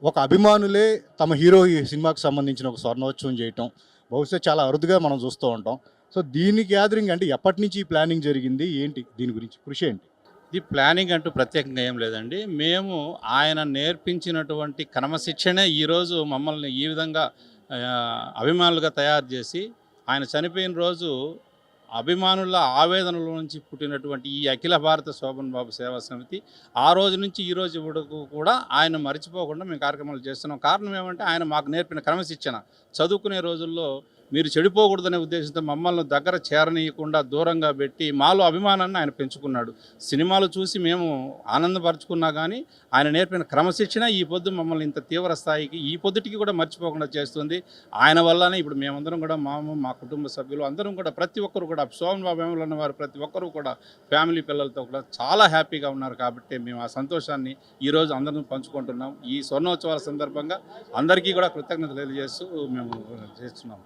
ఒక అభిమానులే తమ హీరో ఈ సినిమాకి సంబంధించిన ఒక స్వర్ణోత్సవం చేయటం బహుశా చాలా అరుదుగా మనం చూస్తూ ఉంటాం. సో దీని గ్యాదరింగ్ అంటే ఎప్పటి నుంచి ఈ ప్లానింగ్ జరిగింది? ఏంటి దీని గురించి కృషి ఏంటి? ఇది ప్లానింగ్ అంటూ ప్రత్యేకంగా ఏం లేదండి. మేము ఆయన నేర్పించినటువంటి క్రమశిక్షణే ఈరోజు మమ్మల్ని ఈ విధంగా అభిమానులుగా తయారు చేసి, ఆయన చనిపోయిన రోజు అభిమానుల ఆవేదనల నుంచి పుట్టినటువంటి ఈ అఖిల భారత శోభన్ బాబు సేవా సమితి ఆ రోజు నుంచి ఈ రోజు వరకు కూడా ఆయన మర్చిపోకుండా మేము కార్యక్రమాలు చేస్తున్నాం. కారణం ఏమంటే ఆయన మాకు నేర్పిన క్రమశిక్షణ. చదువుకునే రోజుల్లో మీరు చెడిపోకూడదనే ఉద్దేశంతో మమ్మల్ని దగ్గర చేరనీయకుండా దూరంగా పెట్టి మాలో అభిమానాన్ని ఆయన పెంచుకున్నాడు. సినిమాలు చూసి మేము ఆనందపరుచుకున్నా కానీ ఆయన నేర్పిన క్రమశిక్షణ ఈ పొద్దు మమ్మల్ని ఇంత తీవ్ర స్థాయికి ఈ పొద్దుటికి కూడా మర్చిపోకుండా చేస్తుంది. ఆయన వల్లనే ఇప్పుడు మేమందరం కూడా మా కుటుంబ సభ్యులు అందరం కూడా ప్రతి ఒక్కరు కూడా శోభన్ బాబు అభిమానులు ఉన్నవారు ప్రతి ఒక్కరు కూడా ఫ్యామిలీ పిల్లలతో కూడా చాలా హ్యాపీగా ఉన్నారు. కాబట్టి మేము ఆ సంతోషాన్ని ఈరోజు అందరం పంచుకుంటున్నాం. ఈ స్వర్ణోత్సవాల సందర్భంగా అందరికీ కూడా కృతజ్ఞతలు తెలియజేస్తూ మేము చేస్తున్నాం.